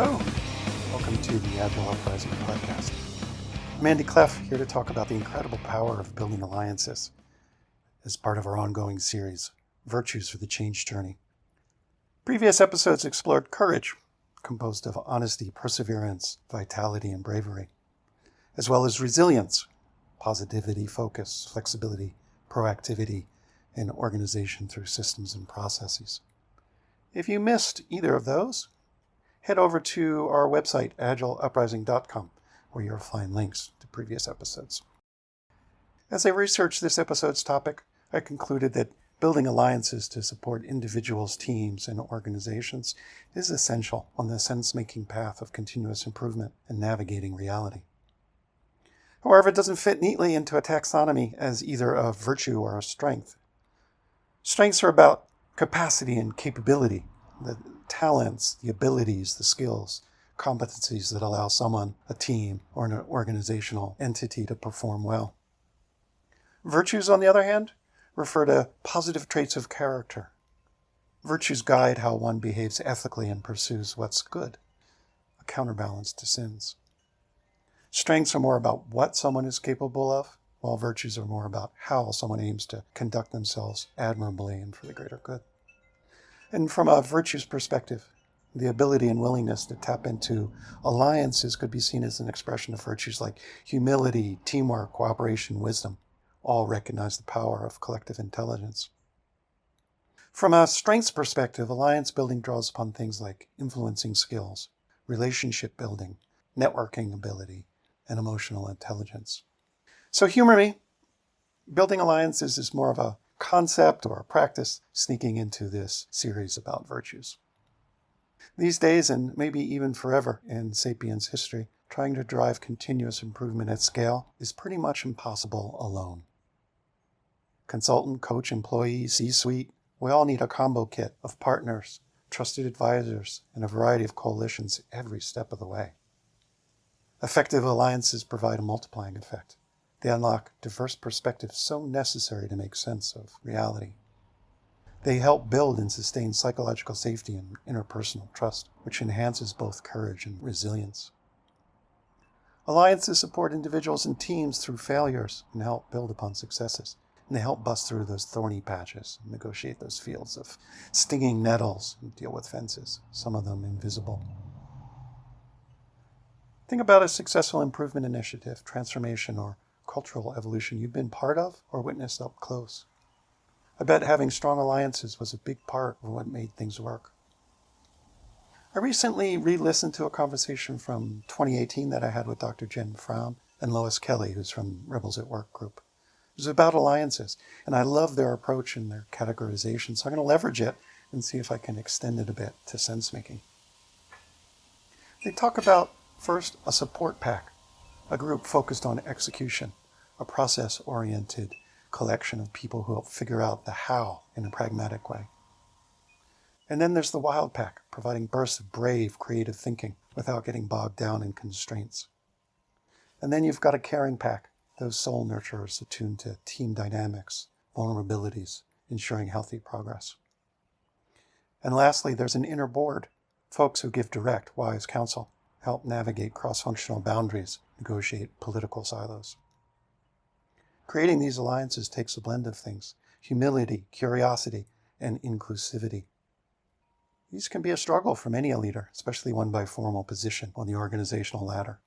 Hello, welcome to the Agile Uprising podcast. I'm Andy Cleff, here to talk about the incredible power of building alliances as part of our ongoing series, Virtues for the Change Journey. Previous episodes explored courage, composed of honesty, perseverance, vitality, and bravery, as well as resilience, positivity, focus, flexibility, proactivity, and organization through systems and processes. If you missed either of those, head over to our website, agileuprising.com, where you'll find links to previous episodes. As I researched this episode's topic, I concluded that building alliances to support individuals, teams, and organizations is essential on the sense-making path of continuous improvement and navigating reality. However, it doesn't fit neatly into a taxonomy as either a virtue or a strength. Strengths are about capacity and capability, the talents, the abilities, the skills, competencies that allow someone, a team, or an organizational entity to perform well. Virtues, on the other hand, refer to positive traits of character. Virtues guide how one behaves ethically and pursues what's good, a counterbalance to sins. Strengths are more about what someone is capable of, while virtues are more about how someone aims to conduct themselves admirably and for the greater good. And from a virtues perspective, the ability and willingness to tap into alliances could be seen as an expression of virtues like humility, teamwork, cooperation, wisdom. All recognize the power of collective intelligence. From a strengths perspective, alliance building draws upon things like influencing skills, relationship building, networking ability, and emotional intelligence. So humor me, building alliances is more of a concept or a practice sneaking into this series about virtues. These days, and maybe even forever in Sapiens history, trying to drive continuous improvement at scale is pretty much impossible alone. Consultant, coach, employee, C-suite, we all need a combo kit of partners, trusted advisors, and a variety of coalitions every step of the way. Effective alliances provide a multiplying effect. They unlock diverse perspectives so necessary to make sense of reality. They help build and sustain psychological safety and interpersonal trust, which enhances both courage and resilience. Alliances support individuals and teams through failures and help build upon successes. And they help bust through those thorny patches and negotiate those fields of stinging nettles and deal with fences, some of them invisible. Think about a successful improvement initiative, transformation, or cultural evolution you've been part of or witnessed up close. I bet having strong alliances was a big part of what made things work. I recently re-listened to a conversation from 2018 that I had with Dr. Jen Fromm and Lois Kelly, who's from Rebels at Work group. It was about alliances, and I love their approach and their categorization, so I'm going to leverage it and see if I can extend it a bit to sense-making. They talk about, first, a support pack, a group focused on execution, a process-oriented collection of people who help figure out the how in a pragmatic way. And then there's the wild pack, providing bursts of brave, creative thinking without getting bogged down in constraints. And then you've got a caring pack, those soul nurturers attuned to team dynamics, vulnerabilities, ensuring healthy progress. And lastly, there's an inner board, folks who give direct, wise counsel, help navigate cross-functional boundaries, negotiate political silos. Creating these alliances takes a blend of things: humility, curiosity, and inclusivity. These can be a struggle for many a leader, especially one by formal position on the organizational ladder.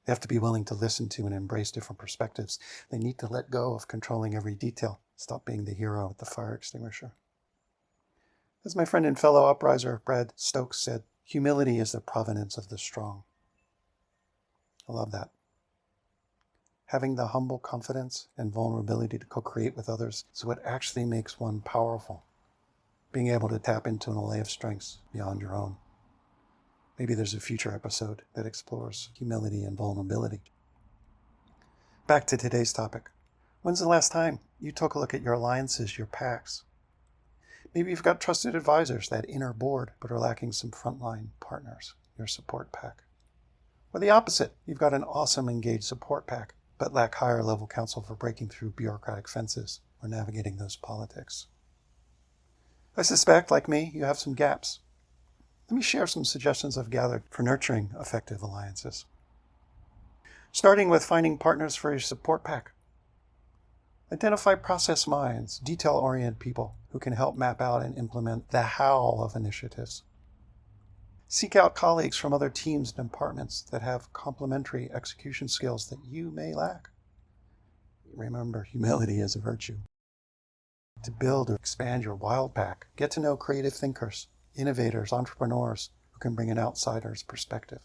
They have to be willing to listen to and embrace different perspectives. They need to let go of controlling every detail, stop being the hero at the fire extinguisher. As my friend and fellow upriser Brad Stokes said, humility is the provenance of the strong. I love that. Having the humble confidence and vulnerability to co-create with others is what actually makes one powerful. Being able to tap into an array of strengths beyond your own. Maybe there's a future episode that explores humility and vulnerability. Back to today's topic. When's the last time you took a look at your alliances, your packs? Maybe you've got trusted advisors, that inner board, but are lacking some frontline partners, your support pack. Or the opposite, you've got an awesome engaged support pack, but lack higher level counsel for breaking through bureaucratic fences or navigating those politics. I suspect, like me, you have some gaps. Let me share some suggestions I've gathered for nurturing effective alliances. Starting with finding partners for your support pack. Identify process minds, detail-oriented people who can help map out and implement the how of initiatives. Seek out colleagues from other teams and departments that have complementary execution skills that you may lack. Remember, humility is a virtue. To build or expand your wild pack, get to know creative thinkers, innovators, entrepreneurs who can bring an outsider's perspective.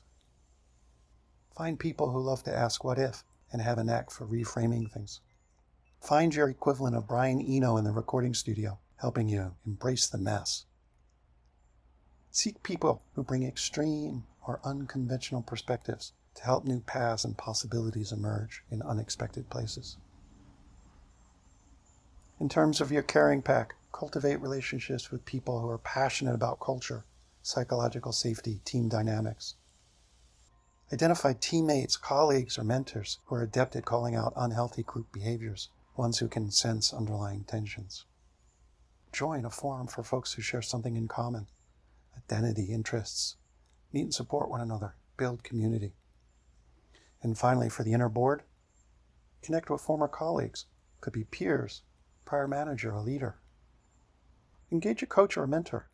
Find people who love to ask what if and have a knack for reframing things. Find your equivalent of Brian Eno in the recording studio, helping you embrace the mess. Seek people who bring extreme or unconventional perspectives to help new paths and possibilities emerge in unexpected places. In terms of your caring pack, cultivate relationships with people who are passionate about culture, psychological safety, team dynamics. Identify teammates, colleagues, or mentors who are adept at calling out unhealthy group behaviors, ones who can sense underlying tensions. Join a forum for folks who share something in common, identity, interests. Meet and support one another, build community. And finally, for the inner board, connect with former colleagues, could be peers, prior manager, or leader. Engage a coach or a mentor.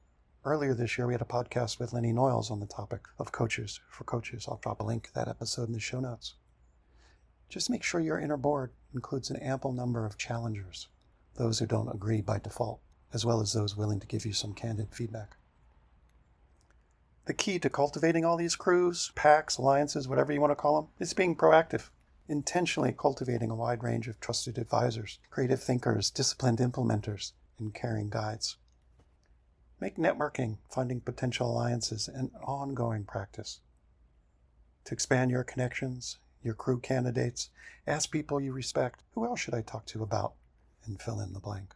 Earlier this year, we had a podcast with Lenny Noyles on the topic of coaches for coaches. I'll drop a link to that episode in the show notes. Just make sure your inner board includes an ample number of challengers, those who don't agree by default, as well as those willing to give you some candid feedback. The key to cultivating all these crews, packs, alliances, whatever you want to call them, is being proactive, intentionally cultivating a wide range of trusted advisors, creative thinkers, disciplined implementers, and caring guides. Make networking, finding potential alliances, an ongoing practice. To expand your connections, your crew candidates, ask people you respect, who else should I talk to about, and fill in the blank.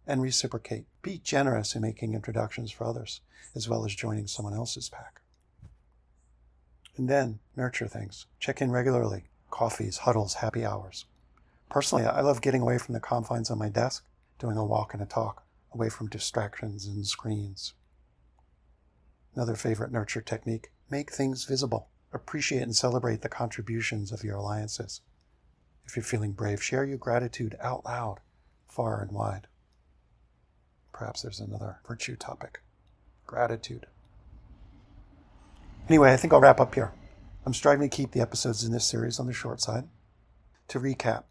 And reciprocate. Be generous in making introductions for others, as well as joining someone else's pack. And then nurture things. Check in regularly. Coffees, huddles, happy hours. Personally, I love getting away from the confines of my desk, doing a walk and a talk, away from distractions and screens. Another favorite nurture technique, make things visible. Appreciate and celebrate the contributions of your alliances. If you're feeling brave, share your gratitude out loud, far and wide. Perhaps there's another virtue topic, gratitude. Anyway, I think I'll wrap up here. I'm striving to keep the episodes in this series on the short side. To recap,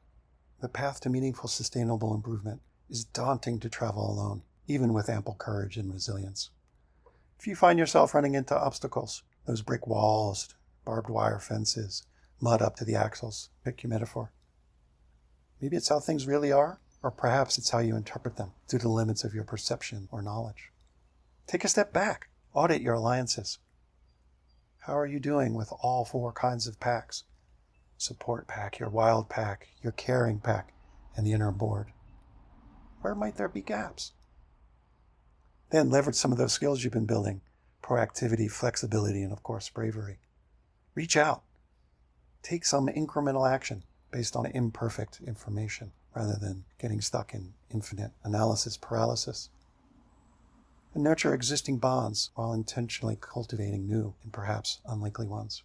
the path to meaningful, sustainable improvement is daunting to travel alone, even with ample courage and resilience. If you find yourself running into obstacles, those brick walls, barbed wire fences, mud up to the axles, pick your metaphor. Maybe it's how things really are, or perhaps it's how you interpret them due to the limits of your perception or knowledge. Take a step back, audit your alliances. How are you doing with all four kinds of packs? Support pack, your wild pack, your caring pack, and the inner board. Where might there be gaps? Then leverage some of those skills you've been building, proactivity, flexibility, and of course, bravery. Reach out. Take some incremental action based on imperfect information rather than getting stuck in infinite analysis paralysis. And nurture existing bonds while intentionally cultivating new and perhaps unlikely ones.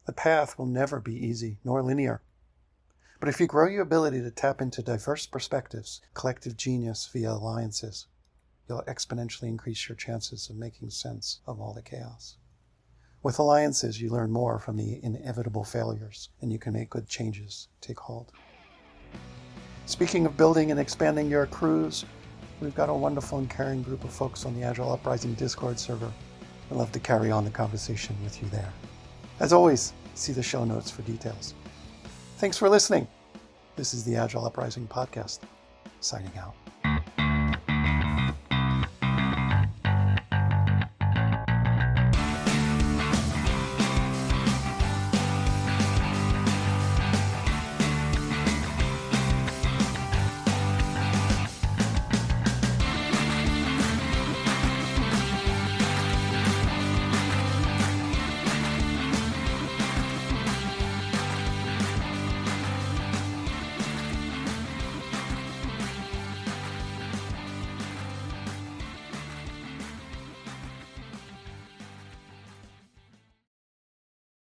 The path will never be easy nor linear. But if you grow your ability to tap into diverse perspectives, collective genius via alliances, you'll exponentially increase your chances of making sense of all the chaos. With alliances, you learn more from the inevitable failures, and you can make good changes take hold. Speaking of building and expanding your crews, we've got a wonderful and caring group of folks on the Agile Uprising Discord server. I'd love to carry on the conversation with you there. As always, see the show notes for details. Thanks for listening. This is the Agile Uprising podcast, signing out.